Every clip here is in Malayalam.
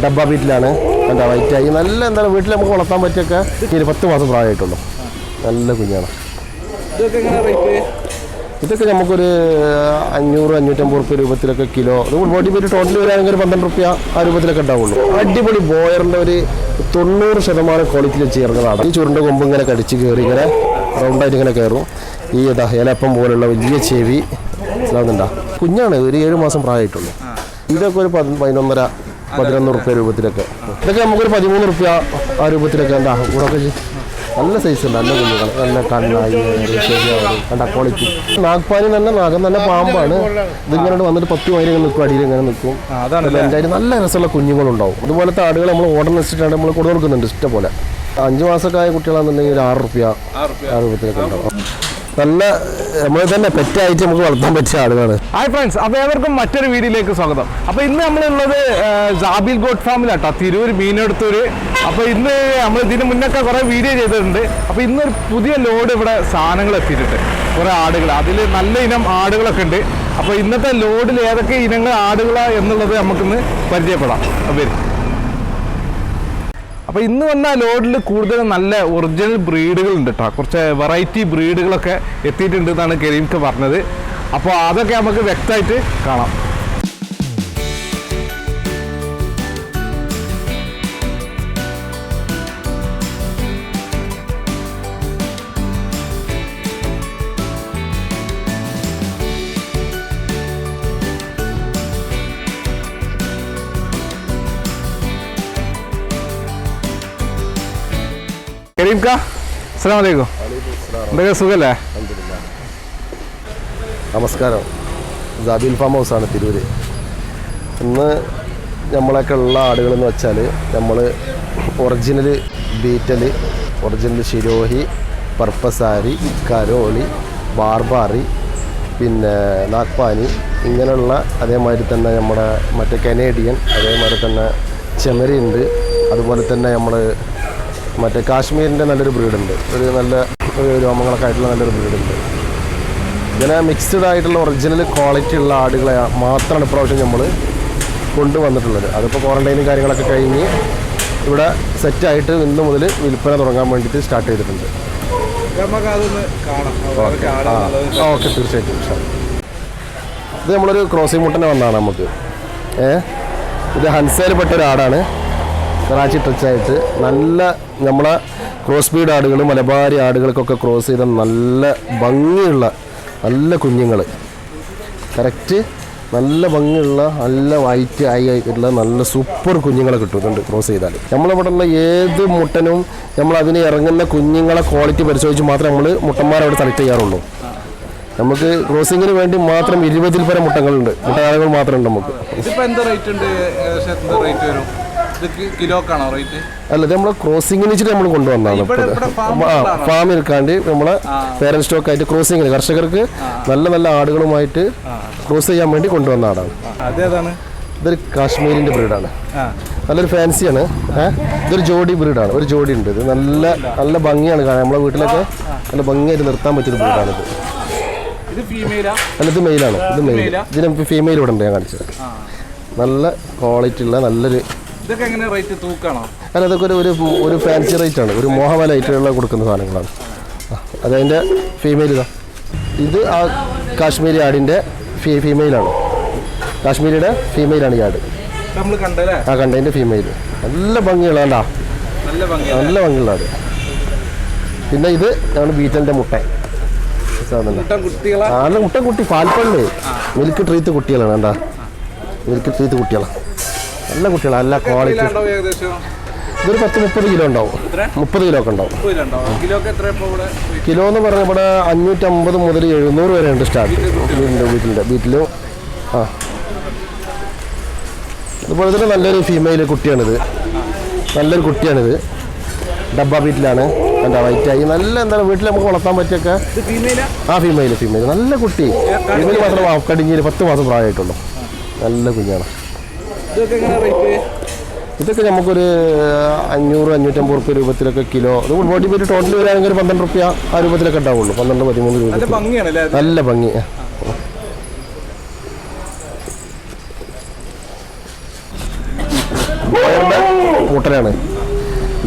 ഡബ്ബ ബീറ്റിലാണ്. എന്താ വൈറ്റായി നല്ല എന്താണ് വീട്ടിൽ നമുക്ക് വളർത്താൻ പറ്റിയൊക്കെ 10 മാസം പ്രായമായിട്ടുള്ളൂ. നല്ല കുഞ്ഞാണ്. ഇതൊക്കെ നമുക്കൊരു 500-550 രൂപത്തിലൊക്കെ കിലോ. ഇത് ബോഡി വെയിറ്റ് ടോട്ടൽ വരികയാണെങ്കിൽ ഒരു 12 രൂപ ആ രൂപത്തിലൊക്കെ ഉണ്ടാവുള്ളൂ. അടിപൊളി ബോയറിൻ്റെ ഒരു 90% ക്വാളിറ്റിയിൽ ചേർന്നതാണ്. ഈ ചുരുണ്ട കൊമ്പ് ഇങ്ങനെ കടിച്ച് കയറി ഇങ്ങനെ റൗണ്ടായിട്ട് ഇങ്ങനെ കയറും. ഈ ഏലപ്പം പോലുള്ള വലിയ ചെവി മനസ്സിലാവുന്നുണ്ടോ? കുഞ്ഞാണ്, ഒരു 7 മാസം പ്രായമായിട്ടുള്ളൂ. ഇതൊക്കെ ഒരു 11.5-11 റുപ്യ രൂപത്തിലൊക്കെ. ഇതൊക്കെ നമുക്കൊരു 13 റുപ്യ ആ രൂപത്തിലൊക്കെ എന്താ കൂടൊക്കെ നല്ല സൈസ് ഉണ്ട്. നല്ല കുഞ്ഞുങ്ങൾ, നല്ല കണ്ണായി കണ്ട ക്വാളിറ്റി. നാഗ്പാനി തന്നെ നാഗം തന്നെ പാമ്പാണ്. ഇതിങ്ങനെ വന്നിട്ട് 10 വരെ ഇങ്ങനെ നിൽക്കും, അടിയിൽ ഇങ്ങനെ നിൽക്കും. എന്തായാലും നല്ല രസമുള്ള കുഞ്ഞുങ്ങളുണ്ടാവും. അതുപോലത്തെ ആടുകൾ നമ്മൾ ഓർഡർ വെച്ചിട്ടാണ് നമ്മൾ കൊടുത്തു കൊടുക്കുന്നുണ്ട് ഇഷ്ടം പോലെ. 5 മാസമൊക്കെ ആയ കുട്ടികളാണെന്നുണ്ടെങ്കിൽ ഒരു 6 റുപ്യ ആ രൂപത്തിലൊക്കെ ഉണ്ടാവും. നല്ല നമ്മൾ തന്നെ പെറ്റായിട്ട് നമുക്ക് വളർത്താൻ പറ്റിയ ആളുകളാണ്. ഹായ് ഫ്രണ്ട്സ്, അപ്പോൾ ഏവർക്കും മറ്റൊരു വീഡിയോയിലേക്ക് സ്വാഗതം. അപ്പോൾ ഇന്ന് നമ്മളുള്ളത് ജാബിൽ ഗോട്ട് ഫാമിലാട്ടോ, തിരൂർ മീനെടുത്തൂര്. അപ്പോൾ ഇന്ന് നമ്മൾ ഇതിന് മുന്നൊക്കെ കുറേ വീഡിയോ ചെയ്തിട്ടുണ്ട്. അപ്പോൾ ഇന്നൊരു പുതിയ ലോഡ് ഇവിടെ സാധനങ്ങൾ എത്തിയിട്ടുണ്ട്, കുറേ ആടുകൾ. അതിൽ നല്ല ഇനം ആടുകളൊക്കെ ഉണ്ട്. അപ്പോൾ ഇന്നത്തെ ലോഡിൽ ഏതൊക്കെ ഇനങ്ങൾ ആടുകളാണ് എന്നുള്ളത് നമുക്കിന്ന് പരിചയപ്പെടാം. അപ്പോൾ ഇന്ന് വന്ന ലോഡിൽ കൂടുതലും നല്ല ഒറിജിനൽ ബ്രീഡുകൾ ഉണ്ട് കേട്ടോ. കുറച്ച് വെറൈറ്റി ബ്രീഡുകളൊക്കെ എത്തിയിട്ടുണ്ട് എന്നാണ് കരീംക്ക് പറഞ്ഞത്. അപ്പോൾ അതൊക്കെ നമുക്ക് വ്യക്തമായിട്ട് കാണാം. അസ്സലാമലൈക്കും. എന്തൊക്കെ സുഖല്ലേ? നമസ്കാരം. ജാബിൽ ഫാം ഹൗസാണ് തിരൂര്. ഇന്ന് നമ്മളൊക്കെ ഉള്ള ആടുകളെന്ന് വെച്ചാൽ നമ്മൾ ഒറിജിനൽ ബീറ്റൽ, ഒറിജിനൽ ശിരോഹി, പർപ്പസാരി, കരോളി, ബാർബാറി, പിന്നെ നാഗ്പാനി, ഇങ്ങനെയുള്ള അതേമാതിരി തന്നെ നമ്മുടെ മറ്റേ കനേഡിയൻ, അതേമാതിരി തന്നെ ചെമരിയുണ്ട്. അതുപോലെ തന്നെ നമ്മൾ മറ്റേ കാശ്മീരിൻ്റെ നല്ലൊരു ബ്രീഡുണ്ട്, ഒരു നല്ല രോമങ്ങളൊക്കെ ആയിട്ടുള്ള നല്ലൊരു ബ്രീഡുണ്ട്. ഇങ്ങനെ മിക്സ്ഡ് ആയിട്ടുള്ള ഒറിജിനൽ ക്വാളിറ്റി ഉള്ള ആടുകളെ മാത്രമാണ് ഇപ്രാവശ്യം നമ്മൾ കൊണ്ടുവന്നിട്ടുള്ളത്. അതിപ്പോൾ ക്വാറന്റൈനും കാര്യങ്ങളൊക്കെ കഴിഞ്ഞ് ഇവിടെ സെറ്റായിട്ട് ഇന്ന് മുതൽ വിൽപ്പന തുടങ്ങാൻ വേണ്ടിയിട്ട് സ്റ്റാർട്ട് ചെയ്തിട്ടുണ്ട്. ഓക്കെ, തീർച്ചയായിട്ടും. ഇത് നമ്മളൊരു ക്രോസിംഗ് മുട്ടനെ വന്നതാണ് നമുക്ക്. ഇത് ഹൻസയിൽപ്പെട്ട ഒരു ആടാണ്, കറാച്ചി ടച്ചായിട്ട്. നല്ല നമ്മളെ ക്രോസ് ബീഡ് ആടുകൾ, മലബാരി ആടുകൾക്കൊക്കെ ക്രോസ് ചെയ്ത നല്ല ഭംഗിയുള്ള നല്ല കുഞ്ഞുങ്ങൾ, കറക്റ്റ് നല്ല ഭംഗിയുള്ള നല്ല വൈറ്റ് ആയിട്ടുള്ള നല്ല സൂപ്പർ കുഞ്ഞുങ്ങളെ കിട്ടുന്നുണ്ട് ക്രോസ് ചെയ്താൽ. നമ്മളിവിടെ ഉള്ള ഏത് മുട്ടനും നമ്മൾ അതിന് ഇറങ്ങുന്ന കുഞ്ഞുങ്ങളെ ക്വാളിറ്റി പരിശോധിച്ച് മാത്രമേ നമ്മൾ മുട്ടന്മാരവിടെ സെലക്ട് ചെയ്യാറുള്ളൂ. നമുക്ക് ക്രോസിങ്ങിന് വേണ്ടി മാത്രം 20-ൽ പരം മുട്ടകളുണ്ട്, മുട്ടകാലകൾ മാത്രമുണ്ട് നമുക്ക്. അല്ല, ഇത് നമ്മളെ ക്രോസിങ്ങിന് വെച്ചിട്ട് നമ്മൾ കൊണ്ടുവന്നതാണ്. ഫാമിൽ ഇരിക്കാണ്ട് നമ്മളെ പേരന്റ് സ്റ്റോക്ക് ആയിട്ട് ക്രോസിങ്ങിന് കർഷകർക്ക് നല്ല നല്ല ആടുകളുമായിട്ട് ക്രോസ് ചെയ്യാൻ വേണ്ടി കൊണ്ടുവന്ന ആടാണ്. ഇതൊരു കാശ്മീരിന്റെ ബ്രീഡാണ്, നല്ലൊരു ഫാൻസിയാണ്. ഇതൊരു ജോഡി ബ്രീഡാണ്, ഒരു ജോഡി ഉണ്ട്. ഇത് നല്ല നല്ല ഭംഗിയാണ് കാണാൻ, നമ്മളെ വീട്ടിലൊക്കെ നല്ല ഭംഗിയായിട്ട് നിർത്താൻ പറ്റിയൊരു ബ്രീഡാണിത്. അല്ല, ഇത് മെയിലാണ്. ഇത് മെയിൽ. ഇതിന് ഫീമെയിൽ ഇവിടെ ഉണ്ട്, ഞാൻ കാണിച്ചത്. നല്ല ക്വാളിറ്റി ഉള്ള നല്ലൊരു. അല്ല, ഇതൊക്കെ ഒരു ഫാൻസി റേറ്റ് ആണ്, ഒരു മോഹമല ഐറ്റുള്ള കൊടുക്കുന്ന സാധനങ്ങളാണ്. അതതിൻ്റെ ഫീമെയിൽ ഇതാ. ഇത് ആ കാശ്മീരി ആടിൻ്റെ ഫീമെയിലാണ്, കാശ്മീരിയുടെ ഫീമെയിലാണ് ഈ ആട്. ആ കണ്ടതിൻ്റെ ഫീമെയിൽ നല്ല ഭംഗിയുള്ള ആടാ, നല്ല ഭംഗിയുള്ള ആട്. പിന്നെ ഇത് ഞങ്ങൾ ബീറ്റലിൻ്റെ മുട്ട, നല്ല മുട്ട കുട്ടി, പാൽപ്പള്ളി മിൽക്ക് ട്രീത്ത് കുട്ടികളാണ്. എന്താ മിൽക്ക് ട്രീത്ത് കുട്ടികളാണ്, നല്ല കുട്ടികളാണ്, നല്ല ക്വാളിറ്റി. ഇതൊരു 10-30 കിലോ ഉണ്ടാവും, 30 കിലോ ഒക്കെ ഉണ്ടാവും. കിലോ എന്ന് പറഞ്ഞാൽ ഇവിടെ 550 മുതൽ 700 വരെ ഉണ്ട് സ്റ്റാർട്ട് വീട്ടിലും. ആ, അതുപോലെ തന്നെ നല്ലൊരു ഫീമെയിൽ കുട്ടിയാണിത്, നല്ലൊരു കുട്ടിയാണിത്. ഡബ്ബ ബീറ്റിലാണ്. എന്താ വൈറ്റായി നല്ല എന്താണ് വീട്ടിൽ നമുക്ക് വളർത്താൻ പറ്റിയൊക്കെ. ആ ഫീമെയിൽ നല്ല കുട്ടി. ഫീമെയിൽ മാത്രം കടിഞ്ഞിൽ 10 മാസം പ്രായമായിട്ടുള്ളൂ. നല്ല കുഞ്ഞാണ്. ഇതൊക്കെ നമുക്കൊരു 500-550 റുപ്യ രൂപത്തിലൊക്കെ കിലോ. ഇത് ബോഡി വെയിറ്റ് ടോട്ടൽ വരികയാണെങ്കിൽ ഒരു 12 റുപ്യ ആ രൂപത്തിലൊക്കെ ഉണ്ടാവുള്ളൂ, 12-13 രൂപ. നല്ല ഭംഗി. മുട്ടനാണ്.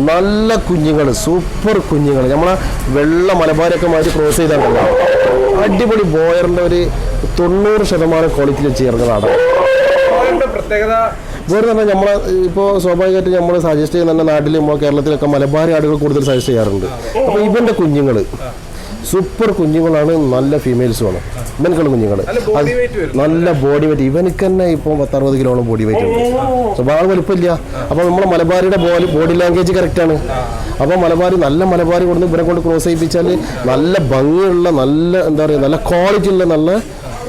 നല്ല കുഞ്ഞുങ്ങൾ, സൂപ്പർ കുഞ്ഞുങ്ങൾ. നമ്മളെ വെള്ള മലബാരൊക്കെ മാറ്റി ക്രോസ് ചെയ്താണല്ലോ. അടിപൊളി ബോയറിൻ്റെ ഒരു 90% ക്വാളിറ്റിയിൽ ചേർന്നതാണ്. പ്രത്യേകത വേറെ പറഞ്ഞാൽ നമ്മളെ ഇപ്പോൾ സ്വാഭാവികമായിട്ട് നമ്മൾ സജസ്റ്റ് ചെയ്യുന്ന നാട്ടിൽ നമ്മൾ കേരളത്തിലൊക്കെ മലബാരി ആടുകൾ കൂടുതൽ സജസ്റ്റ് ചെയ്യാറുണ്ട്. അപ്പോൾ ഇവൻ്റെ കുഞ്ഞുങ്ങൾ സൂപ്പർ കുഞ്ഞുങ്ങളാണ്, നല്ല ഫീമെയിൽസുമാണ്. ഇവനക്കുള്ള കുഞ്ഞുങ്ങൾ നല്ല ബോഡി വെയിറ്റ്. ഇവനക്ക് തന്നെ ഇപ്പോൾ 10-60 കിലോളം ബോഡി വെയിറ്റ് ഉണ്ട്. സ്വഭാവം വലുപ്പമില്ല. അപ്പോൾ നമ്മൾ മലബാരിയുടെ ബോഡി ലാംഗ്വേജ് കറക്റ്റാണ്. അപ്പോൾ മലബാരി നല്ല മലബാരി കൊടുത്ത് ഇവരെ കൊണ്ട് ക്രോസ് ചെയ്യിപ്പിച്ചാൽ നല്ല ഭംഗിയുള്ള, നല്ല എന്താ പറയുക, നല്ല ക്വാളിറ്റി ഉള്ള, നല്ല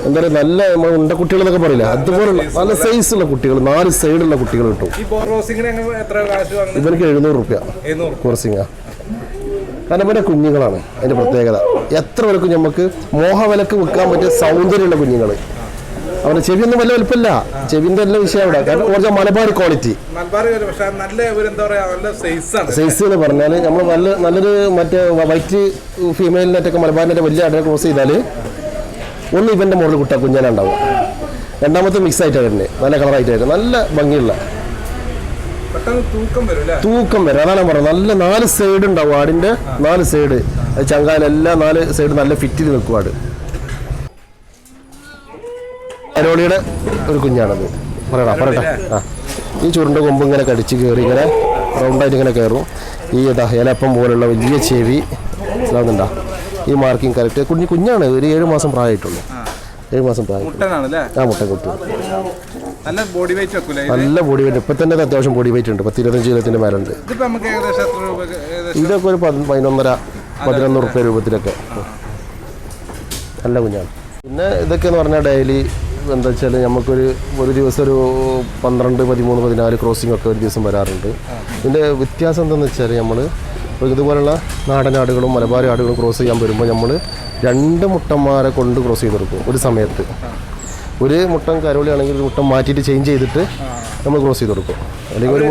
എന്താ പറയുക, നല്ല നമ്മൾ ഉണ്ട കുട്ടികൾ എന്നൊക്കെ പറയില്ല, അതുപോലുള്ള നല്ല സൈസുള്ള കുട്ടികൾ, 4 സൈഡുള്ള കുട്ടികൾ കിട്ടും. ഇവർക്ക് 700 രൂപ ക്രോസിംഗ്. കാരണം ഇവരുടെ കുഞ്ഞുങ്ങളാണ് അതിൻ്റെ പ്രത്യേകത. എത്ര വിലക്കും നമുക്ക് മോഹവിലക്ക് വിൽക്കാൻ പറ്റിയ സൗന്ദര്യമുള്ള കുഞ്ഞുങ്ങൾ. അവരുടെ ചെവിയൊന്നും വലിയ വലുപ്പമില്ല, ചെവിൻ്റെ എല്ലാ വിഷയം അവിടെ. കാരണം കുറച്ച് മലബാരി ക്വാളിറ്റി സൈസ് എന്ന് പറഞ്ഞാൽ നമ്മൾ നല്ലൊരു മറ്റേ വൈറ്റ് ഫീമെയിലിനായിട്ടൊക്കെ മലബാരിൻ്റെ വലിയ ആടിനെ ക്രോസ് ചെയ്താൽ ഒന്ന് ഇവൻ്റെ മുകളിൽ കുട്ടാ കുഞ്ഞാനുണ്ടാവും, രണ്ടാമത്തെ മിക്സ് ആയിട്ടാണ് വരുന്നത്, നല്ല കളറായിട്ടായിരുന്നു, നല്ല ഭംഗിയുള്ള തൂക്കം വരും. അതാണ് ഞാൻ പറഞ്ഞത്. നല്ല 4 സൈഡ് ഉണ്ടാവും ആടിൻ്റെ, 4 സൈഡ്. അത് ചങ്കാലെല്ലാം 4 സൈഡ് നല്ല ഫിറ്റ് ചെയ്ത് നിൽക്കും ആട്. കരോളിയുടെ ഒരു കുഞ്ഞാണത്. പറയട്ടെ. ആ, ഈ ചുരുണ്ട കൊമ്പ് ഇങ്ങനെ കടിച്ച് കയറി ഇങ്ങനെ റൗണ്ടായിട്ട് ഇങ്ങനെ കയറും. ഈ ഇലപ്പം പോലുള്ള വലിയ ചെവി മനസ്സിലാവുന്നുണ്ടോ? ഈ മാർക്കിങ് കറക്റ്റ്. കുഞ്ഞാണ്, ഒരു 7 മാസം പ്രായമായിട്ടുള്ളൂ. 7 മാസം പ്രായം. ആ, മുട്ടക്കുട്ടി. നല്ല ബോഡി വെയിറ്റ്. ഇപ്പം തന്നെ അത്യാവശ്യം ബോഡി വെയിറ്റ് ഉണ്ട്. 10-25 കിലോത്തിൻ്റെ മേലുണ്ട്. ഇതൊക്കെ ഒരു 11.5-11 റുപ്യ രൂപത്തിലൊക്കെ നല്ല കുഞ്ഞാണ്. പിന്നെ ഇതൊക്കെയെന്ന് പറഞ്ഞാൽ ഡെയിലി എന്താ വെച്ചാൽ ഒരു ദിവസം ഒരു 12, 13, 14 ക്രോസിംഗ് ഒക്കെ ഒരു ദിവസം വരാറുണ്ട്. ഇതിൻ്റെ വ്യത്യാസം എന്താണെന്ന് വെച്ചാൽ നമ്മൾ ഇതുപോലുള്ള നാടൻ ആടുകളും മലബാരി ആടുകളും ക്രോസ് ചെയ്യാൻ വരുമ്പോൾ നമ്മൾ 2 മുട്ടന്മാരെ കൊണ്ട് ക്രോസ് ചെയ്ത് കൊടുക്കും ഒരു സമയത്ത്. ഒരു മുട്ടൻ കരോളി ആണെങ്കിൽ ഒരു മുട്ടൻ മാറ്റിയിട്ട് ചേഞ്ച് ചെയ്തിട്ട് നമ്മൾ ക്രോസ് ചെയ്ത് കൊടുക്കും. അല്ലെങ്കിൽ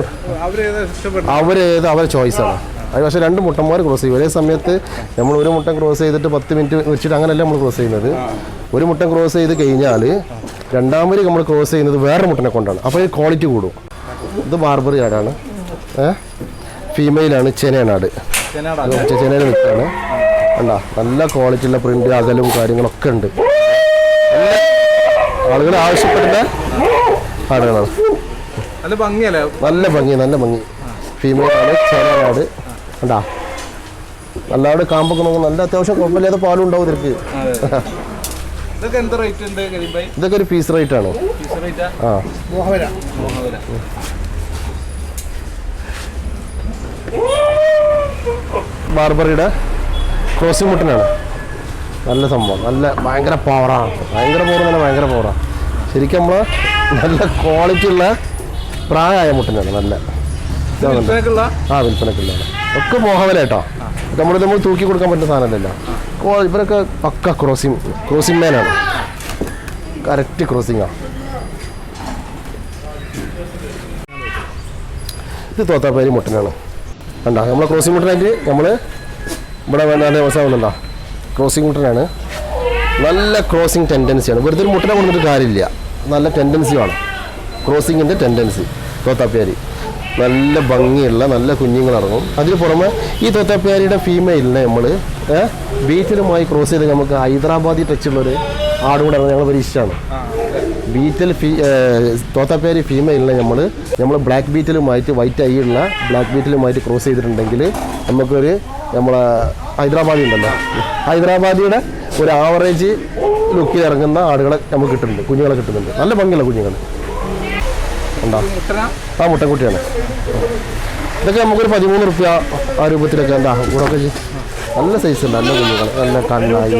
അവരെ ചോയ്സാണ് അത്. പക്ഷേ 2 മുട്ടന്മാർ ക്രോസ് ചെയ്യും ഒരേ സമയത്ത്. നമ്മൾ ഒരു മുട്ടൻ ക്രോസ് ചെയ്തിട്ട് 10 മിനിറ്റ് വെച്ചിട്ട് അങ്ങനെയല്ല നമ്മൾ ക്രോസ് ചെയ്യുന്നത്. ഒരു മുട്ടൻ ക്രോസ് ചെയ്ത് കഴിഞ്ഞാൽ രണ്ടാമത് നമ്മൾ ക്രോസ് ചെയ്യുന്നത് വേറെ മുട്ടനെ കൊണ്ടാണ്. അപ്പോൾ ഈ ക്വാളിറ്റി കൂടും. ഇത് ബാർബറി ആടാണ്, ഫീമെയിലാണ്, ചെനയാനാട്. ചെനയിൽ നിൽക്കുകയാണ്. കണ്ടാ നല്ല ക്വാളിറ്റി ഉള്ള പ്രിന്റ്, അകലും കാര്യങ്ങളൊക്കെ ഉണ്ട്. ആളുകൾ ആവശ്യപ്പെടുന്ന ആടുകളാണ്. നല്ല ഭംഗി. ഫീമെയിലാണ്, ചെനയാനാട്. കണ്ടാ നല്ലാട് കാമ്പൊക്കെ നോക്കും. നല്ല അത്യാവശ്യം കുഴപ്പമില്ലാത്ത പാലും ഉണ്ടാവും ഇതിർക്ക്. ഇതൊക്കെ ഒരു പീസ് റേറ്റ് ആണ്. ആ, ബാർബറിയുടെ ക്രോസിംഗ് മുട്ടനാണ്. നല്ല സംഭവം, നല്ല ഭയങ്കര പവറാണ്. ഭയങ്കര പവറാണ്. ശരിക്കും നമ്മൾ നല്ല ക്വാളിറ്റി ഉള്ള പ്രായമായ മുട്ടനാണ്. നല്ല വിൽപ്പനക്കുള്ളതാണ്. ഒക്കെ മോഹവില കേട്ടോ. നമ്മൾ തൂക്കി കൊടുക്കാൻ പറ്റുന്ന സാധനമല്ലല്ലോ. ഇവരൊക്കെ പക്ക ക്രോസിംഗ് മാനാണ്. കറക്റ്റ് ക്രോസിംഗാണ്. ഇത് തോത്താപ്പേരി മുട്ടനാണ്. കണ്ടാ നമ്മളെ ക്രോസിംഗ് മുട്ടനായിട്ട് നമ്മൾ ഇവിടെ വേണ്ട ദിവസമാവുന്നുണ്ടോ. ക്രോസിംഗ് മുട്ടനാണ്. നല്ല ക്രോസിംഗ് ടെൻഡൻസിയാണ്. വെറുതെ ഒരു മുട്ടനെ കൊണ്ടിട്ട് കാര്യമില്ല. നല്ല ടെൻഡൻസി വേണം, ക്രോസിങ്ങിൻ്റെ ടെൻഡൻസി. തോത്താപ്പേരി നല്ല ഭംഗിയുള്ള നല്ല കുഞ്ഞുങ്ങളിറങ്ങും. അതിന് പുറമെ ഈ തോത്താപ്പേരിയുടെ ഫീമെയിലിനെ നമ്മൾ ബീറ്റിലുമായി ക്രോസ് ചെയ്ത് നമുക്ക് ഹൈദരാബാദി ടച്ചുള്ളൊരു ആടുകൂടെ ഞങ്ങൾ വലിയ ഇഷ്ടമാണ്. തോത്താപ്പേരി ഫീമെയിലിനെ നമ്മൾ ബ്ലാക്ക് ബീറ്റിലുമായിട്ട്, വൈറ്റ് ഐ ഉള്ള ബ്ലാക്ക് ബീറ്റിലുമായിട്ട് ക്രോസ് ചെയ്തിട്ടുണ്ടെങ്കിൽ നമ്മളെ ഹൈദരാബാദി ഉണ്ടല്ലോ, ഹൈദരാബാദിയുടെ ഒരു ആവറേജ് ലുക്കിൽ ഇറങ്ങുന്ന ആടുകളെ നമുക്ക് കിട്ടുന്നുണ്ട്, കുഞ്ഞുങ്ങളെ കിട്ടുന്നുണ്ട്. നല്ല ഭംഗിയുള്ള കുഞ്ഞുങ്ങൾ ഉണ്ടോ. ആ, മുട്ടക്കുട്ടിയാണ്. ഇതൊക്കെ നമുക്കൊരു 13 റുപ്യ ആ രൂപത്തിലൊക്കെ എന്താ കൂടൊക്കെ നല്ല സൈസ് ഉണ്ട്. നല്ല കുഞ്ഞുങ്ങൾ, നല്ല കണ്ണായി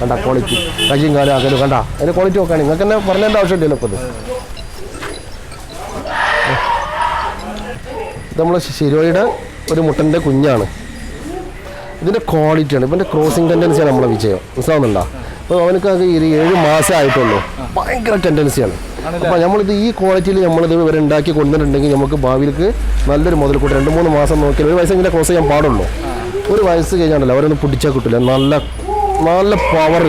കണ്ട ക്വാളിറ്റി, കയ്യും കാലും അകലും കണ്ട അതിൻ്റെ ക്വാളിറ്റി നോക്കുകയാണ്. നിങ്ങൾക്ക് തന്നെ പറഞ്ഞതിൻ്റെ ആവശ്യമില്ലല്ലോ. ഇപ്പോൾ ഇത് നമ്മൾ ശിരോയുടെ ഒരു മുട്ടൻ്റെ കുഞ്ഞാണ്. ഇതിൻ്റെ ക്വാളിറ്റിയാണ്, ഇവൻ്റെ ക്രോസിംഗ് ടെൻഡൻസിയാണ് നമ്മളെ വിജയം. മനസ്സിലാവുന്നുണ്ടോ? അപ്പോൾ അവനക്ക് 7 മാസം ആയിട്ടുള്ളൂ. ഭയങ്കര ടെൻഡൻസിയാണ്. അപ്പോൾ നമ്മളിത് ഈ ക്വാളിറ്റിയിൽ നമ്മളിത് ഇവരെ ഉണ്ടാക്കി കൊണ്ടുവന്നിട്ടുണ്ടെങ്കിൽ നമുക്ക് ഭാവിയിലേക്ക് നല്ലൊരു മുതൽക്കൂട്ട് 2-3 മാസം നോക്കിയാൽ 1 വയസ്സെങ്കിലും ക്രോസ് ചെയ്യാൻ പാടുള്ളൂ. 1 വയസ്സ് കഴിഞ്ഞാണല്ലോ അവരൊന്നും പിടിച്ചാൽ കിട്ടില്ല. നല്ല പവർ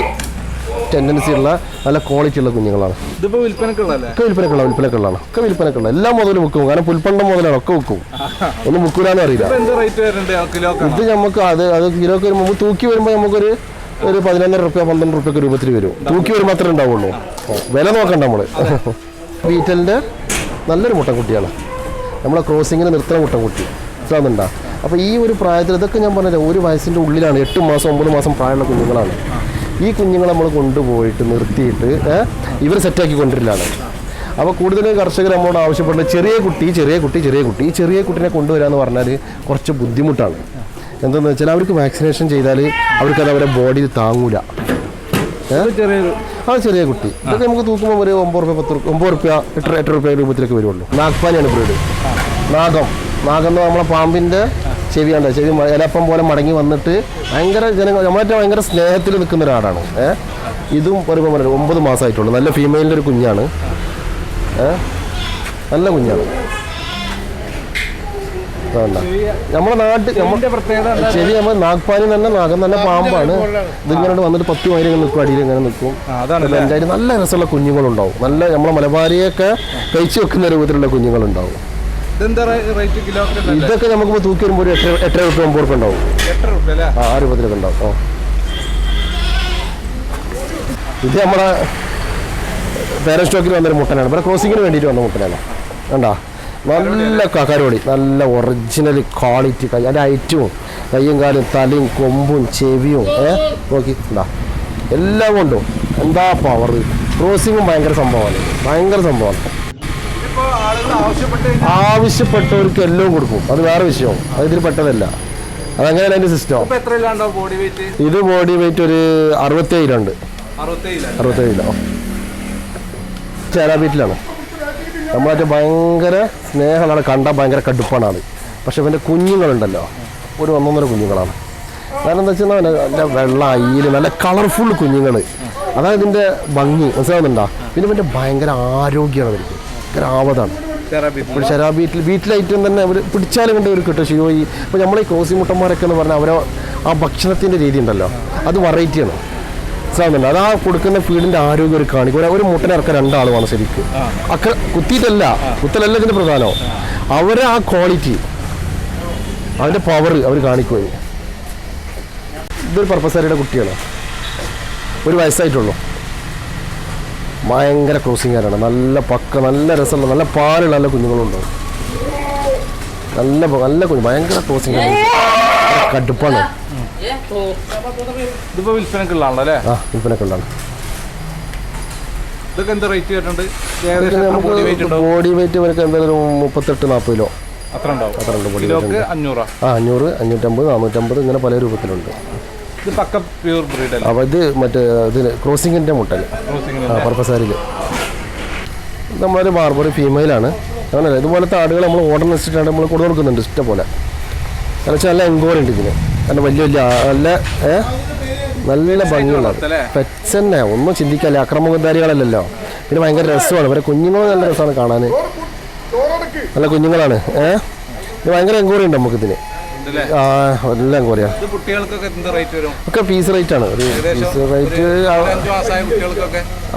ടെൻഡൻസി ഉള്ള നല്ല ക്വാളിറ്റി ഉള്ള കുഞ്ഞുങ്ങളാണ്. ഇതിപ്പോൾ വിൽപ്പനക്കുള്ളതല്ലേ? ഒക്കെ വിൽപ്പനക്കുള്ളതാണ്. ഒക്കെ വിൽപ്പനക്കുള്ള എല്ലാ മുതലും വിൽക്കും. കാരണം പുൽപ്പണ്ടം മുതലാണ് ഒക്കെ വിൽക്കും. ഒന്നും വിൽക്കൂലെന്ന് അറിയില്ല. ഇത് നമുക്ക് അത് കിലോക്ക് വരുമ്പോൾ തൂക്കി വരുമ്പോൾ നമുക്കൊരു 11,500 റുപ്യ 12 റുപ്യൊക്കെ രൂപത്തിൽ വരും. തൂക്കി വരുമ്പോൾ അത്ര ഉണ്ടാവുള്ളൂ. വില നോക്കണ്ട നമ്മൾ. ബീറ്റലിൻ്റെ നല്ലൊരു മുട്ടൻകുട്ടിയാണ്. നമ്മളെ ക്രോസിങ്ങിന് നിർത്തുന്ന മുട്ടൻകുട്ടി മനസ്സിലാകുന്നുണ്ടോ? അപ്പോൾ ഈ ഒരു പ്രായത്തിൽ ഇതൊക്കെ ഞാൻ പറഞ്ഞത് 1 വയസ്സിൻ്റെ ഉള്ളിലാണ്. 8 മാസം 9 മാസം പ്രായമുള്ള കുഞ്ഞുങ്ങളാണ്. ഈ കുഞ്ഞുങ്ങളെ നമ്മൾ കൊണ്ടുപോയിട്ട് നിർത്തിയിട്ട് ഇവർ സെറ്റാക്കി കൊണ്ടുവരില്ലാണ്. അപ്പോൾ കൂടുതൽ കർഷകർ നമ്മളോട് ആവശ്യപ്പെടുന്നത് ചെറിയ കുട്ടി ഈ ചെറിയ കുട്ടീനെ കൊണ്ടുവരിക എന്ന് പറഞ്ഞാൽ കുറച്ച് ബുദ്ധിമുട്ടാണ്. എന്താണെന്ന് വെച്ചാൽ അവർക്ക് വാക്സിനേഷൻ ചെയ്താൽ അവർക്കത് അവരുടെ ബോഡിയിൽ താങ്ങൂല. ചെറിയ കുട്ടി ഇതൊക്കെ നമുക്ക് തൂക്കുമ്പോൾ ഒരു 9 റുപ്യ 8 റുപ്യ രൂപത്തിലൊക്കെ വരുള്ളൂ. നാഗ്പാനിയാണ് ബ്രീഡ്. നാഗം എന്ന് നമ്മളെ പാമ്പിൻ്റെ ചെവിയാണ്. ചെവി ഇലപ്പം പോലെ മടങ്ങി വന്നിട്ട് ഭയങ്കര നമ്മളേറ്റ ഭയങ്കര സ്നേഹത്തിൽ നിൽക്കുന്ന ഒരാടാണ്. ഇതും പറയുമ്പോൾ 9 മാസമായിട്ടുള്ളൂ. നല്ല ഫീമെയിലിൻ്റെ ഒരു കുഞ്ഞാണ്. നല്ല കുഞ്ഞാണ്. നമ്മുടെ നാട്ടിൽ ചെവി നമ്മൾ നാഗ്പാനി തന്നെ നാഗം തന്നെ പാമ്പാണ്. ഇതിങ്ങനെ വന്നിട്ട് 10 മൈൽ നിൽക്കും. അടിയിൽ ഇങ്ങനെ നിൽക്കും. എൻ്റെ നല്ല രസമുള്ള കുഞ്ഞുങ്ങളുണ്ടാവും. നല്ല നമ്മളെ മലബാരിയൊക്കെ കഴിച്ചു വെക്കുന്ന രൂപത്തിലുള്ള കുഞ്ഞുങ്ങളുണ്ടാവും. ഇതൊക്കെ നമുക്ക് തൂക്കി വരുമ്പോൾ ഒരു 8 റുപ്യ 9 റുപ്യ ഉണ്ടാവും. ആ രൂപത്തിലൊക്കെ ഉണ്ടാവും. ഇത് നമ്മളെ പേരന്റ് സ്റ്റോക്കിൽ വന്നൊരു മുട്ടനാണ്. ഇവിടെ ക്രോസിങ്ങിന് വേണ്ടിയിട്ട് വന്ന മുട്ടനാണ്. കണ്ടാ നല്ല കരോടി, നല്ല ഒറിജിനൽ ക്വാളിറ്റി. അതിൻ്റെ ഐറ്റവും കയ്യും കാലും തലയും കൊമ്പും ചെവിയും നോക്കി എന്താ എല്ലാം കൊണ്ടും എന്താ പവർ. ക്രോസിങ്ങും ഭയങ്കര സംഭവമാണ്. ആവശ്യപ്പെട്ടവർക്ക് എല്ലാം കൊടുക്കും. അത് വേറെ വിഷയം. അതിൽ പെട്ടതല്ല. അതങ്ങനെയാണ് അതിൻ്റെ സിസ്റ്റം. ഇത് ബോഡി വെയിറ്റ് ഒരു 67 ഉണ്ട്. 67 കിലോ. ചേരാബീറ്റിലാണ്. നമ്മളായിട്ട് ഭയങ്കര സ്നേഹമാണ്. കണ്ടാൽ ഭയങ്കര കടുപ്പാണ് ആൾ. പക്ഷെ ഇവൻ്റെ കുഞ്ഞുങ്ങളുണ്ടല്ലോ ഒരു 1.5 കുഞ്ഞുങ്ങളാണ്. കാരണം എന്താ വെച്ചാൽ നല്ല വെള്ള അയ്യിൽ നല്ല കളർഫുൾ കുഞ്ഞുങ്ങൾ. അതാണ് ഇതിൻ്റെ ഭംഗി. മനസ്സിലാവുന്നുണ്ടോ? പിന്നെ ഇവൻ്റെ ഭയങ്കര ആരോഗ്യമാണ്. അവർക്ക് ഭയങ്കര ആവതാണ്. വീട്ടിലൈറ്റം തന്നെ അവർ പിടിച്ചാലും കൊണ്ട് ഒരു കിട്ടും. ശിവോയി ഇപ്പോൾ നമ്മളെ ഈ ക്രോസി മുട്ടന്മാരൊക്കെ എന്ന് പറഞ്ഞാൽ അവരെ ആ ഭക്ഷണത്തിൻ്റെ രീതി ഉണ്ടല്ലോ അത് വെറൈറ്റിയാണ്. മനസ്സിലാവുന്നുണ്ട്? അത് ആ കൊടുക്കുന്ന ഫീഡിൻ്റെ ആരോഗ്യം ഒരു കാണിക്കും. ഒരു മുട്ടനെ ഇറക്കാൻ 2 ആൾ വേണം ശരിക്കും. കുത്തലല്ല ഇതിൻ്റെ പ്രധാനം. അവരെ ആ ക്വാളിറ്റി അതിൻ്റെ പവർ അവർ കാണിക്കുകയും. ഇതൊരു പർപ്പസാരിയുടെ കുട്ടിയാണ്. 1 വയസ്സായിട്ടുള്ളൂ. ഭയങ്കര ക്രോസിങ്ങാരാണ്. നല്ല നല്ല രസമുള്ള നല്ല പാലുള്ള നല്ല കുഞ്ഞുങ്ങളുണ്ടാവും. നല്ല കുഞ്ഞു ഭയങ്കര ക്രോസിങ് കടുപ്പാണ്. വിൽപ്പനക്കുള്ളതാണല്ലേ? വിൽപ്പനക്കുള്ളതാണ്. ബോഡി വെയിറ്റ് ഇവർക്ക് എന്തായാലും 38-40 കിലോ അത്ര ഉണ്ടാവും. 500, 500, 550, 450 ഇങ്ങനെ പല രൂപത്തിലുണ്ട്. അപ്പോൾ ഇത് മറ്റേ ഇതിന് ക്രോസിങ്ങിൻ്റെ മുട്ടൽ പർപ്പസാരിൽ നമ്മളൊരു ബാർബറി ഫീമെയിലാണ്. അങ്ങനല്ല ഇതുപോലത്തെ ആടുകൾ നമ്മൾ ഓർഡർ വെച്ചിട്ടാണ് നമ്മൾ കൊടുത്തു കൊടുക്കുന്നുണ്ട് ഇഷ്ടം പോലെ. കാരണം വെച്ചാൽ നല്ല എൻക്വയറി ഇതിന്. കാരണം വലിയ നല്ല ഭംഗിയുള്ളത് പെറ്റ്സ് തന്നെ. ഒന്നും ചിന്തിക്കാല്ലേ. അക്രമകാരികളല്ലല്ലോ. പിന്നെ ഭയങ്കര രസമാണ്. ഇവരെ കുഞ്ഞുങ്ങളും നല്ല രസമാണ് കാണാൻ. നല്ല കുഞ്ഞുങ്ങളാണ്. ഭയങ്കര എൻക്വയറി ഉണ്ട് നമുക്കിതിന്. എല്ലാം എൻക്വയറിയാ. ഒക്കെ പീസ് റേറ്റ് ആണ്. ഒരു പീസ് റേറ്റ്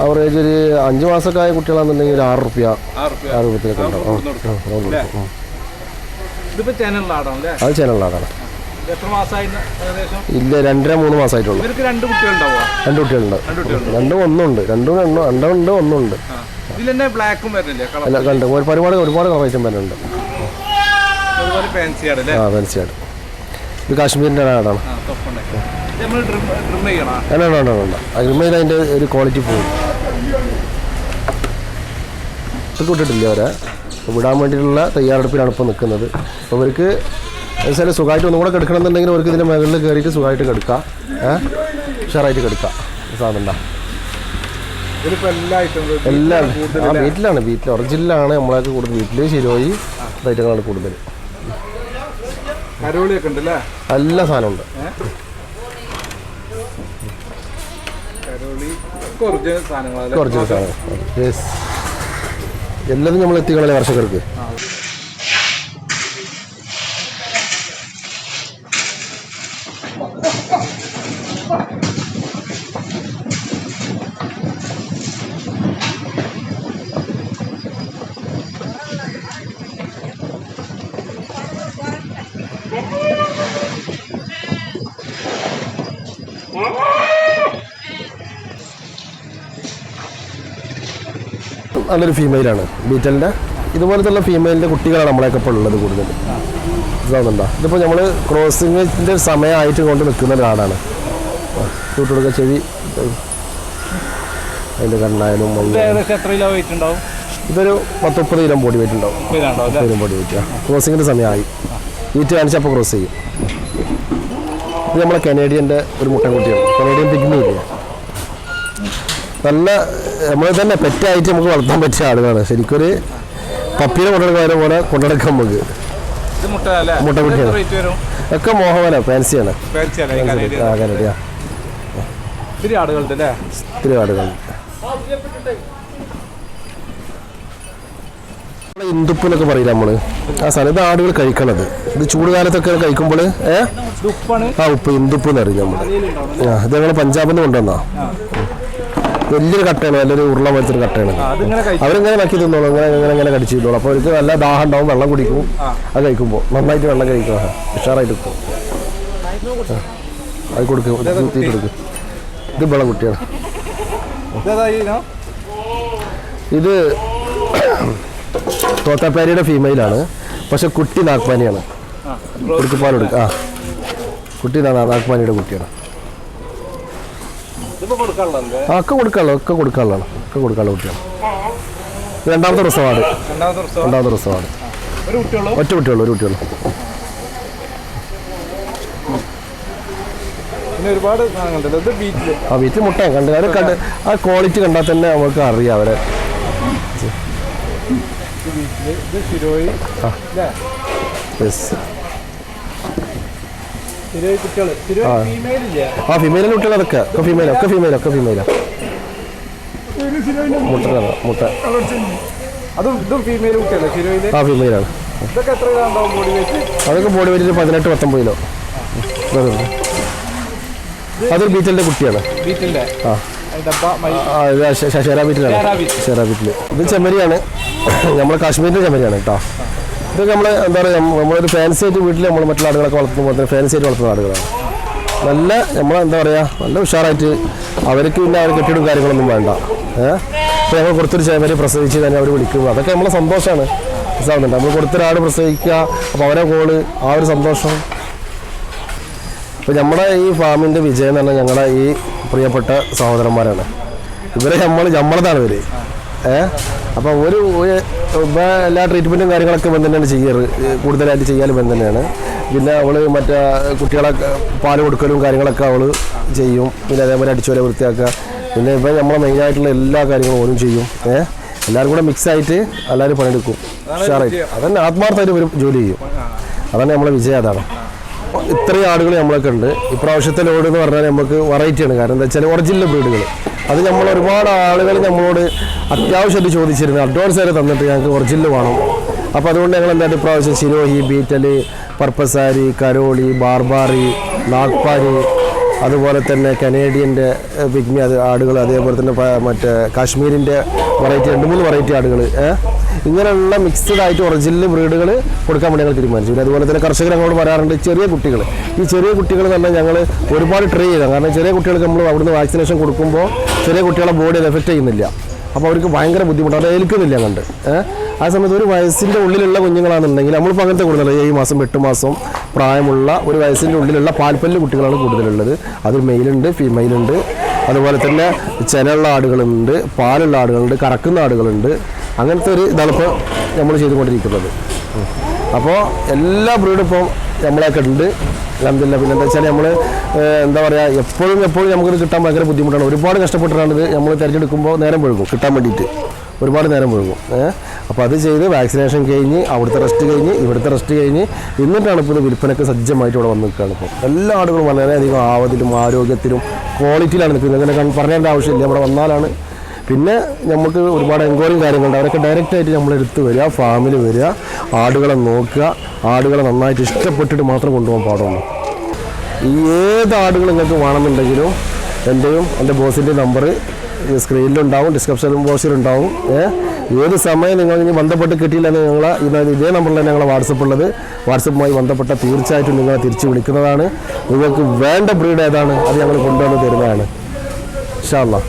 ആവറേജ് ഒരു 5 മാസമൊക്കെ ആയ കുട്ടികളാണെന്നുണ്ടെങ്കിൽ ഒരു 6 റുപ്യ 6 രൂപത്തിലൊക്കെ ഉണ്ടാവും. അത് ചാനലിലാടാണ്. ഇല്ല 2-3 മാസമായിട്ടുള്ളൂ. 2 കുട്ടികളുണ്ട്. 2 ഒന്നുണ്ട്. 2 ഉണ്ട് 1 ഉണ്ട്. അല്ല കണ്ട് ഒരുപാട് കളറേറ്റും വരുന്നുണ്ട്. ഫാൻസി ആട്. ഇത് കാശ്മീരിൻ്റെ ആടാണ്. ട്രിം ചെയ്ത് അതിൻ്റെ ഒരു ക്വാളിറ്റി പോകും. ഇതൊക്കെ വിട്ടിട്ടില്ല അവരെ. വിടാൻ വേണ്ടിയിട്ടുള്ള തയ്യാറെടുപ്പിലാണ് ഇപ്പോൾ നിൽക്കുന്നത്. അപ്പോൾ ഇവർക്ക് വെച്ചാൽ സുഖമായിട്ട് ഒന്നും കൂടെ കിടക്കണമെന്നുണ്ടെങ്കിൽ അവർക്ക് ഇതിൻ്റെ മുകളിൽ കയറിയിട്ട് സുഖമായിട്ട് കിടക്കാം. ഉഷാറായിട്ട് കിടക്കാം. സാധനം എല്ലാം വീട്ടിലാണ്. ഒറിജിനലാണ് നമ്മളൊക്കെ കൂടുതൽ. വീട്ടിൽ ശരിയായി ഐറ്റങ്ങളാണ് കൂടുതൽ. എല്ലാ സാധനമുണ്ട്. ഒറിജിനൽ സാധനങ്ങൾ എല്ലാതും നമ്മൾ എത്തിക്കണല്ലേ കർഷകർക്ക്. നല്ലൊരു ഫീമെയിലാണ് ബീറ്റലിൻ്റെ. ഇതുപോലത്തുള്ള ഫീമെയിലിൻ്റെ കുട്ടികളാണ് നമ്മളെയൊക്കെ ഇപ്പോൾ ഉള്ളത് കൂടുതൽ. ഇതാവുന്നുണ്ടോ? ഇതിപ്പോൾ നമ്മൾ ക്രോസിങ്ങിൻ്റെ സമയമായിട്ട് കൊണ്ട് നിൽക്കുന്ന ഒരാളാണ്. കൂട്ടുകൊടുക്കുക ചെവി അതിൻ്റെ കണ്ണായാലും ഇതൊരു 10-30 കിലോ ബോഡി വെയിറ്റ് ഉണ്ടാവും. 30 കിലോ ബോഡി വെയിറ്റ്. ക്രോസിങ്ങിൻ്റെ സമയമായി ഈറ്റ് കാണിച്ചപ്പോൾ ക്രോസ് ചെയ്യും. ഇത് നമ്മളെ കനേഡിയൻ്റെ ഒരു മുട്ടൻകുട്ടിയാണ്. കനേഡിയൻ പിഗ്മി ഇല്ലേ, നല്ല നമ്മൾ തന്നെ പെറ്റായിട്ട് നമുക്ക് വളർത്താൻ പറ്റിയ ആളുകളാണ്. ശരിക്കൊരു പപ്പീനെ കൊണ്ടുനടക്കുന്ന പോലെ കൊണ്ടുനടക്കാൻ നമുക്ക്. മുട്ടക്കുട്ടിയാണ് ഒക്കെ മോഹവന ഫാൻസിയാണ്. കനേഡിയ ഒത്തിരി ആടുകളുണ്ട്. ഇന്ദുപ്പ് എന്നൊക്കെ പറയില്ല നമ്മള്. ആ സാധനം ഇത് ആടുകൾ കഴിക്കണത്. ഇത് ചൂടുകാലത്തൊക്കെ കഴിക്കുമ്പോൾ ഉപ്പ് ഇന്ദുപ്പ് എന്ന് പറയും നമ്മള്. ഇത് ഞങ്ങൾ പഞ്ചാബിൽ നിന്ന് കൊണ്ടുവന്നാ. വലിയൊരു കട്ടയാണ്, നല്ലൊരു ഉരുള പോലത്തെ ഒരു കട്ടയാണ്. അവരിങ്ങനെ നക്കി തിന്നോളൂ, ഇങ്ങനെ കടിച്ചു തിന്നോളൂ. അപ്പോൾ അവർക്ക് നല്ല ദാഹം ഉണ്ടാവും, വെള്ളം കുടിക്കും. അത് കഴിക്കുമ്പോൾ നന്നായിട്ട് വെള്ളം കഴിക്കുക, ഉഷാറായിട്ട് വെക്കും. അത് കൊടുക്കും, തീ കൊടുക്കും. ഇത് വെള്ളം കുട്ടിയാണ്. ഇത് തോത്താപ്പാരിയുടെ ഫീമെയിലാണ്, പക്ഷെ കുട്ടി നാഗ്പാനിയാണ്. കുറുക്കുപാൽ കൊടുക്കുക. കുട്ടി നാഗ്പാനിയുടെ കുട്ടിയാണ്. ഒക്കെ കൊടുക്കാനുള്ളതാണ് കുട്ടിയാണ്. രണ്ടാമത്തെ ദിവസമാണ്. ഒറ്റ കുട്ടിയുള്ളൂ, ഒരു കുട്ടിയുള്ളൂ. വീട്ടിൽ മുട്ടയാണ് കണ്ട് അവരെ കണ്ട് ആ ക്വാളിറ്റി കണ്ടാൽ തന്നെ നമുക്ക് അറിയാം അവരെ. ഫീമെയിലിന്റെ കുട്ടികൾ അതൊക്കെ ഫീമെയിലാ. മുട്ട ഫീമെയിലാണ്. അതൊക്കെ ബോഡി വെയിറ്റ് 18-19 കിലോ. അതൊരു ബീറ്റലിന്റെ കുട്ടിയാണ്. ഷെറാബീറ്റില് ഇത് ചെമ്മരിയാണ്. നമ്മളെ കാശ്മീരിന്റെ ചെമ്മരിയാണ് കേട്ടോ. ഇതൊക്കെ നമ്മൾ എന്താ പറയുക, നമ്മളൊരു ഫാൻസി ആയിട്ട് വീട്ടിൽ നമ്മൾ മറ്റുള്ള ആടുകളൊക്കെ വളർത്തുന്ന പോലെ തന്നെ ഫാൻസി ആയിട്ട് വളർത്തുന്ന ആടുകളാണ്. നല്ല നമ്മളെന്താ പറയുക, നല്ല ഉഷാറായിട്ട് അവർക്ക് പിന്നെ അവർ കെട്ടിടും കാര്യങ്ങളൊന്നും വേണ്ട. ഇപ്പോൾ ഞങ്ങൾ കൊടുത്തൊരു ചെമ്മരി പ്രസവിച്ച് തന്നെ അവർ വിളിക്കും. അതൊക്കെ നമ്മളെ സന്തോഷമാണ്. മനസ്സിലാവുന്നുണ്ട്. നമ്മൾ കൊടുത്തൊരാട് പ്രസവിക്കുക, അപ്പോൾ അവരെ കോള്, ആ ഒരു സന്തോഷം. അപ്പോൾ നമ്മുടെ ഈ ഫാമിൻ്റെ വിജയം എന്ന് പറഞ്ഞാൽ ഞങ്ങളുടെ ഈ പ്രിയപ്പെട്ട സഹോദരന്മാരാണ്. ഇവരെ നമ്മളതാണ് ഇവർ. അപ്പോൾ ഒരു എല്ലാ ട്രീറ്റ്മെൻറ്റും കാര്യങ്ങളൊക്കെ ഇവൻ തന്നെയാണ് ചെയ്യാറ്. കൂടുതലായിട്ട് ചെയ്യാൻ ഇവൻ തന്നെയാണ്. പിന്നെ അവൾ മറ്റേ കുട്ടികളെ പാല് കൊടുക്കലും കാര്യങ്ങളൊക്കെ അവൾ ചെയ്യും. പിന്നെ അതേപോലെ അടിച്ചുപോലെ വൃത്തിയാക്കുക. പിന്നെ ഇപ്പം നമ്മളെ മെയിനായിട്ടുള്ള എല്ലാ കാര്യങ്ങളും ഓരും ചെയ്യും. എല്ലാവരും കൂടെ മിക്സായിട്ട് എല്ലാവരും പണിയെടുക്കും ഉഷാറായിട്ട്. അതന്നെ ആത്മാർത്ഥമായിട്ട് ഒരു ജോലി ചെയ്യും. അതാണ് നമ്മളെ വിജയം. അതാണ് ഇത്രയും ആടുകൾ നമ്മളൊക്കെ ഉണ്ട്. ഇപ്രാവശ്യത്തെ ലോഡ് എന്ന് പറഞ്ഞാൽ നമുക്ക് വെറൈറ്റിയാണ്. കാരണം എന്താ വെച്ചാൽ ഒറിജിനൽ ബ്രീഡുകൾ. അത് നമ്മൾ ഒരുപാട് ആളുകൾ നമ്മളോട് അത്യാവശ്യമായിട്ട് ചോദിച്ചിരുന്നു, അഡ്വാൻസ് ആയിട്ട് തന്നിട്ട് ഞങ്ങൾക്ക് ഒറിജിനൽ വേണം. അപ്പോൾ അതുകൊണ്ട് ഞങ്ങൾ എന്തായിട്ട് ഇപ്രാവശ്യം സിരോഹി, ബീറ്റല്, പർപ്പസാരി, കരോളി, ബാർബാറി, നാഗ്പാനി, അതുപോലെ തന്നെ കനേഡിയൻ്റെ പിഗ്മി ആടുകൾ, അതേപോലെ തന്നെ മറ്റേ കാശ്മീരിൻ്റെ വെറൈറ്റി 2-3 വെറൈറ്റി ആടുകൾ, ഇങ്ങനെയുള്ള മിക്സ്ഡ് ആയിട്ട് ഒറിജിനൽ ബ്രീഡുകൾ കൊടുക്കാൻ വേണ്ടി ഞങ്ങൾ തീരുമാനിച്ചു. പിന്നെ അതുപോലെ തന്നെ കർഷകർ അങ്ങോട്ട് പറയാറുണ്ട് ചെറിയ കുട്ടികൾ. ഈ ചെറിയ കുട്ടികൾ തന്നെ ഞങ്ങൾ ഒരുപാട് ട്രൈ ചെയ്താൽ, കാരണം ചെറിയ കുട്ടികൾക്ക് നമ്മൾ അവിടുന്ന് വാക്സിനേഷൻ കൊടുക്കുമ്പോൾ ചെറിയ കുട്ടികളെ ബോഡിയിൽ എഫക്റ്റ് ചെയ്യുന്നില്ല. അപ്പോൾ അവർക്ക് ഭയങ്കര ബുദ്ധിമുട്ടാണ്, അത് ഏൽക്കുന്നില്ല കണ്ട്. ആ സമയത്ത് ഒരു വയസ്സിൻ്റെ ഉള്ളിലുള്ള കുഞ്ഞുങ്ങളാണെന്നുണ്ടെങ്കിൽ നമ്മളിപ്പോൾ അങ്ങനത്തെ കൂടുതൽ 7 മാസം 8 മാസം പ്രായമുള്ള ഒരു വയസ്സിൻ്റെ ഉള്ളിലുള്ള പാൽപ്പല്ല് കുട്ടികളാണ് കൂടുതലുള്ളത്. അതിൽ മെയിലുണ്ട്, ഫീമെയിലുണ്ട്. അതുപോലെ തന്നെ ചെനയുള്ള ആടുകളുണ്ട്, പാലുള്ള ആടുകളുണ്ട്, കറക്കുന്ന ആടുകളുണ്ട്. അങ്ങനത്തെ ഒരു ഇതാണ് ഇപ്പോൾ നമ്മൾ ചെയ്തുകൊണ്ടിരിക്കുന്നത്. അപ്പോൾ എല്ലാ ബ്രീഡും ഇപ്പോൾ നമ്മളൊക്കെ ഉണ്ട്. അൽഹംദുലില്ലാ. പിന്നെ എന്താ വെച്ചാൽ നമ്മൾ എന്താ പറയുക, എപ്പോഴും നമുക്കിത് കിട്ടാൻ ഭയങ്കര ബുദ്ധിമുട്ടാണ്. ഒരുപാട് കഷ്ടപ്പെട്ടിട്ടാണിത് നമ്മൾ തിരഞ്ഞെടുക്കുമ്പോൾ നേരം വഴുകും കിട്ടാൻ വേണ്ടിയിട്ട്, ഒരുപാട് നേരം വഴുകും. അപ്പോൾ അത് ചെയ്ത് വാക്സിനേഷൻ കഴിഞ്ഞ് അവിടുത്തെ റെസ്റ്റ് കഴിഞ്ഞ് ഇവിടുത്തെ റെസ്റ്റ് കഴിഞ്ഞ് എന്നിട്ടാണ് ഇപ്പോൾ വിൽപ്പനയ്ക്ക് സജ്ജമായിട്ട് ഇവിടെ വന്ന് നിൽക്കുകയാണ്. ഇപ്പോൾ എല്ലാ ആടുകളും വളരെയധികം ആവതിലും ആരോഗ്യത്തിലും ക്വാളിറ്റിയിലാണ് നിൽക്കുന്നത്. ഇങ്ങനെ പറയേണ്ട ആവശ്യമില്ല, ഇവിടെ വന്നാലാണ്. പിന്നെ നമുക്ക് ഒരുപാട് എൻക്വയറിയും കാര്യങ്ങളുണ്ട്. അവരൊക്കെ ഡയറക്റ്റായിട്ട് നമ്മളെടുത്ത് വരിക, ഫാമിൽ വരിക, ആടുകളെ നോക്കുക, ആടുകളെ നന്നായിട്ട് ഇഷ്ടപ്പെട്ടിട്ട് മാത്രം കൊണ്ടുപോകാൻ പാടുള്ളൂ. ഈ ഏത് ആടുകൾ നിങ്ങൾക്ക് വേണമെന്നുണ്ടെങ്കിലും എൻ്റെയും എൻ്റെ ബോസിൻ്റെ നമ്പർ സ്ക്രീനിലുണ്ടാവും, ഡിസ്ക്രിപ്ഷൻ ബോക്സിലുണ്ടാവും. ഏത് സമയം നിങ്ങൾ ഇനി ബന്ധപ്പെട്ട് കിട്ടിയില്ലെന്ന് ഇതേ നമ്പറിൽ തന്നെ ഞങ്ങളെ വാട്സപ്പ് ഉള്ളത്. വാട്സപ്പുമായി ബന്ധപ്പെട്ട തീർച്ചയായിട്ടും നിങ്ങളെ തിരിച്ച് വിളിക്കുന്നതാണ്. നിങ്ങൾക്ക് വേണ്ട ബ്രീഡ് ഏതാണ് അത് ഞങ്ങൾ കൊണ്ടുവന്ന് തരുന്നതാണ് ഇൻഷാ അല്ലാഹ്.